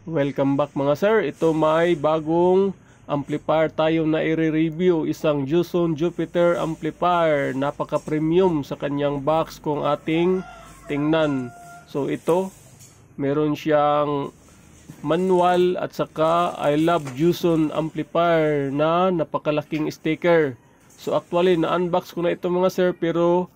Welcome back mga sir. Ito may bagong amplifier tayo na i-review. Isang Juson Jupiter amplifier. Napaka-premium sa kanyang box kung ating tingnan. So ito, meron siyang manual at saka I love Juson amplifier na napakalaking sticker. So actually na-unbox ko na ito mga sir, pero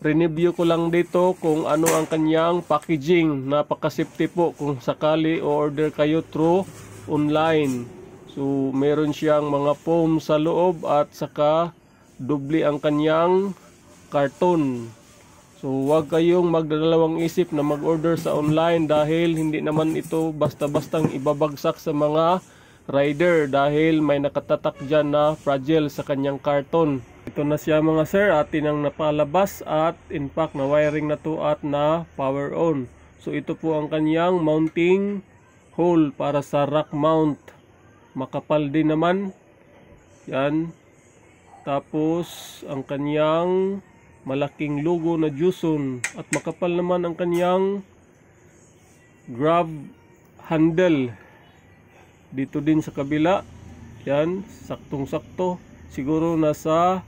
review ko lang dito kung ano ang kanyang packaging. Napaka-safety po kung sakali o-order kayo through online. So meron siyang mga foam sa loob at saka doble ang kanyang karton. So huwag kayong magdadalawang isip na mag-order sa online dahil hindi naman ito basta-bastang ibabagsak sa mga rider dahil may nakatatak dyan na fragile sa kanyang karton. Ito na siya mga sir, atin ang napalabas at in fact na wiring na to at na power on. So ito po ang kanyang mounting hole para sa rack mount. Makapal din naman. Yan. Tapos ang kanyang malaking logo na Juson at makapal naman ang kanyang grab handle. Dito din sa kabila. Yan, saktong-sakto. Siguro nasa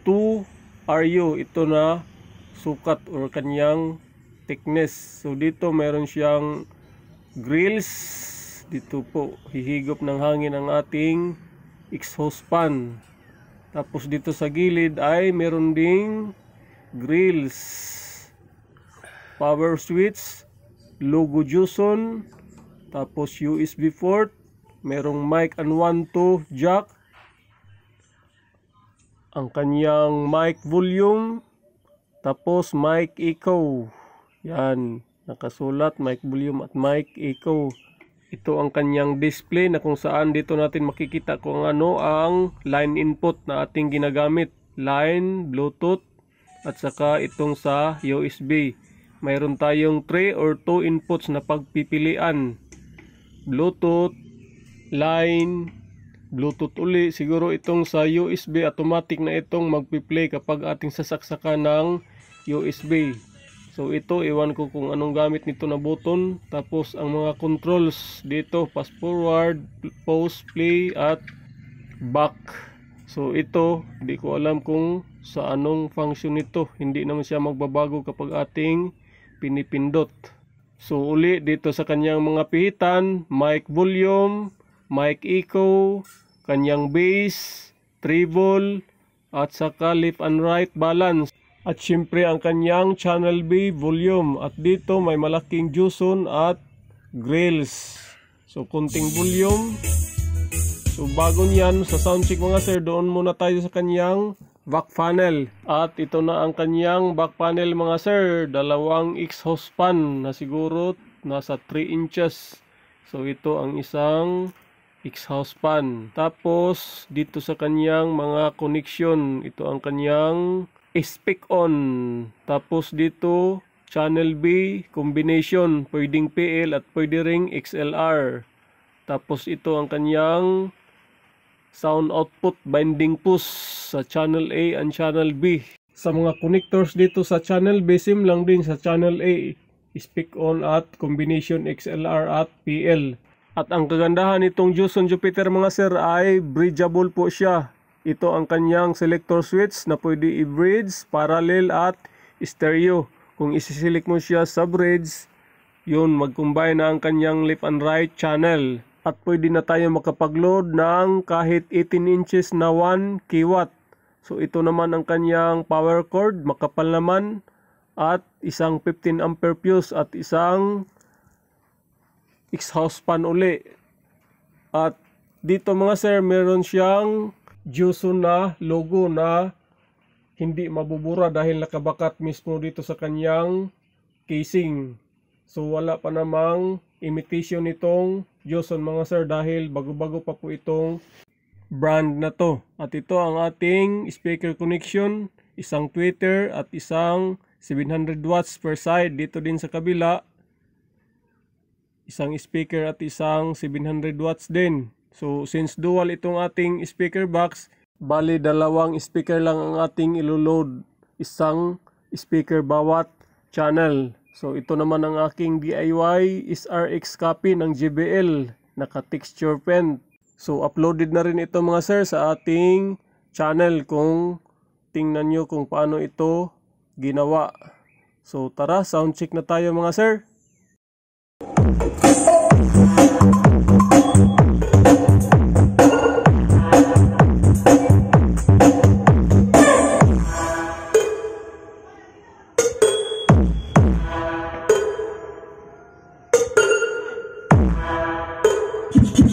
2 RU ito na sukat or kanyang thickness. So dito meron siyang grills. Dito po hihigop ng hangin ang ating exhaust fan. Tapos dito sa gilid ay meron ding grills. Power switch, logo Juson, tapos USB port, merong mic and 1-2 jack. Ang kanyang mic volume, tapos mic echo. Yan, nakasulat mic volume at mic echo. Ito ang kanyang display na kung saan dito natin makikita kung ano ang line input na ating ginagamit. Line, Bluetooth, at saka itong sa USB. Mayroon tayong 3 or 2 inputs na pagpipilian. Bluetooth, line, Bluetooth uli. Siguro itong sa USB automatic na itong magpi-play kapag ating sasaksakan ng USB. So ito, iwan ko kung anong gamit nito na button. Tapos ang mga controls dito, fast forward, pause, play at back. So ito, di ko alam kung sa anong function nito. Hindi naman siya magbabago kapag ating pinipindot. So uli dito sa kanyang mga pihitan, mic volume, mic echo, kanyang bass, treble, at saka left and right balance. At syempre ang kanyang channel B volume. At dito may malaking Juson at grills. So kunting volume. So bago niyan sa soundcheck mga sir, doon muna tayo sa kanyang back panel. At ito na ang kanyang back panel mga sir. Dalawang exhaust fan na siguro nasa 3 inches. So ito ang isang exhaust fan. Tapos dito sa kanyang mga connection, ito ang kanyang speak on. Tapos dito channel B combination, pwedeng PL at pwede ring XLR. Tapos ito ang kanyang sound output binding push sa channel A and channel B. Sa mga connectors dito sa channel B, same lang din sa channel A, speak on at combination XLR at PL. At ang kagandahan nitong Juson Jupiter mga sir ay bridgeable po siya. Ito ang kanyang selector switch na pwede i-bridge, parallel at stereo. Kung isi-select mo siya sa bridge, yun, mag-combine na ang kanyang left and right channel. At pwede na tayo makapag-load ng kahit 18 inches na 1 kW. So ito naman ang kanyang power cord, makapal naman. At isang 15 ampere fuse at isang exhaust fan uli. At dito mga sir, meron siyang Juson na logo na hindi mabubura dahil nakabakat mismo dito sa kanyang casing. So wala pa namang imitation nitong Juson mga sir dahil bago-bago pa po itong brand na to. At ito ang ating speaker connection, isang tweeter at isang 700 watts per side. Dito din sa kabila, isang speaker at isang 700 watts din. So since dual itong ating speaker box, bali dalawang speaker lang ang ating iloload. Isang speaker bawat channel. So ito naman ang aking DIY is RX copy ng JBL, naka-texture pen. So uploaded na rin ito mga sir sa ating channel kung tingnan nyo kung paano ito ginawa. So tara, sound check na tayo mga sir.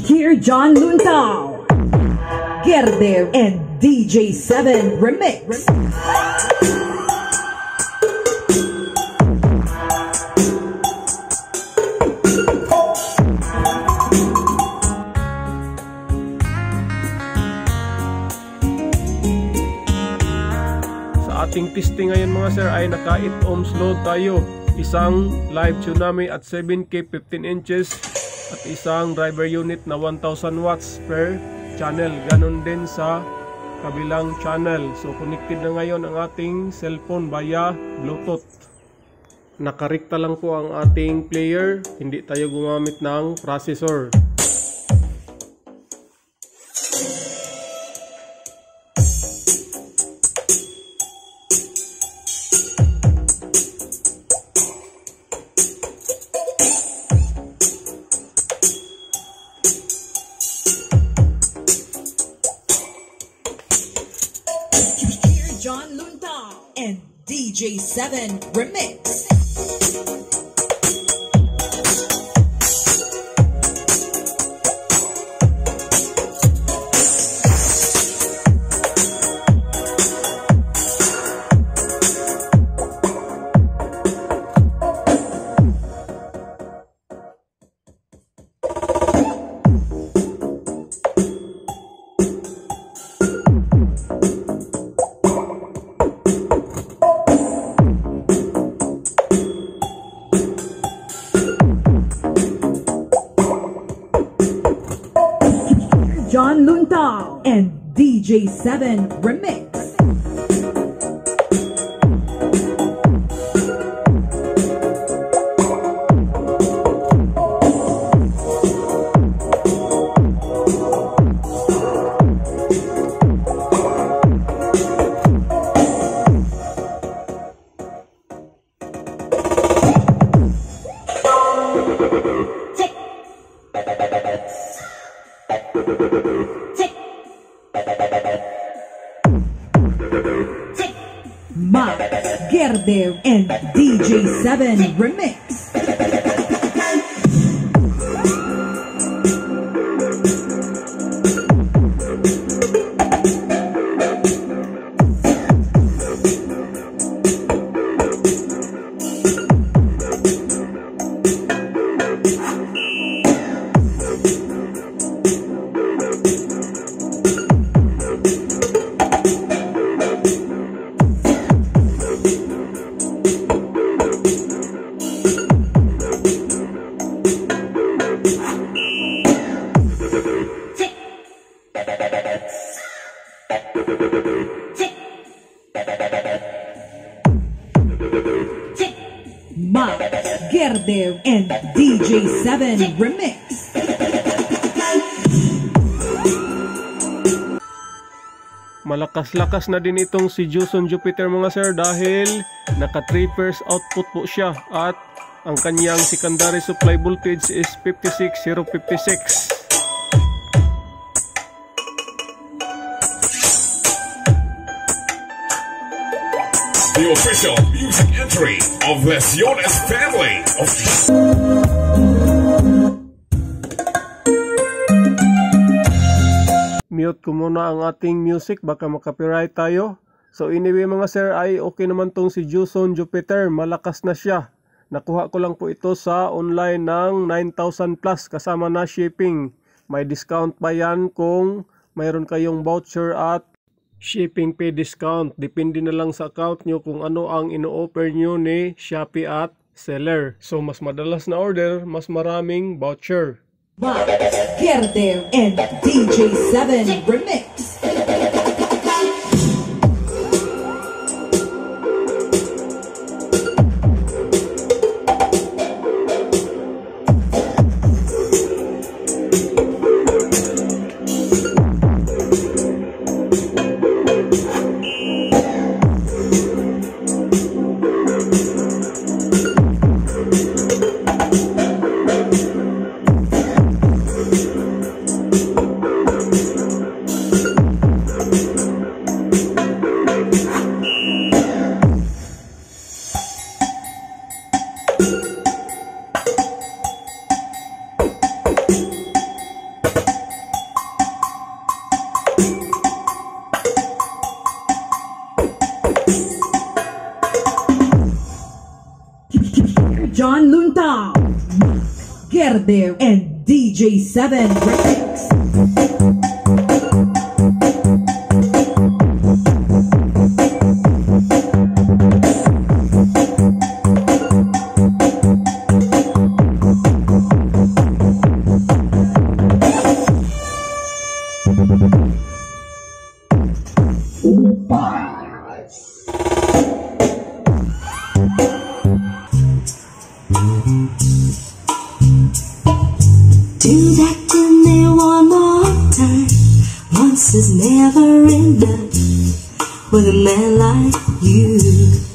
Here John Luntao, Get There and DJ7 Remix. Sa ating testing ngayon mga sir ay naka 8 ohms load tayo. Isang live tsunami at 7K 15 inches at isang driver unit na 1000 watts per channel. Ganon din sa kabilang channel. So connected na ngayon ang ating cellphone via Bluetooth. Nakarikta lang po ang ating player, hindi tayo gumamit ng processor. John Luntao and DJ7 Remix. John Luntao and DJ7 Remix. Max Gerdev and DJ7 Remix. Max Gerdev and DJ7 Remix. Malakas-lakas na din itong si Juson Jupiter mga sir dahil naka 3 pairs output po siya at ang kanyang secondary supply voltage is 56056. The official music entry of Lesiones family of Mute ko muna ang ating music, baka makapiright tayo. So anyway mga sir ay okay naman tong si Juson Jupiter, malakas na siya. Nakuha ko lang po ito sa online ng 9,000 plus kasama na shipping. May discount pa yan kung mayroon kayong voucher at shipping pay discount. Depende na lang sa account nyo kung ano ang ino-offer nyo ni Shopee at seller. So mas madalas na order, mas maraming voucher. Max Gerdev and DJ7 Remix. Gerdev and DJ7 Remix. Do that to me one more time. Once is never enough with a man like you.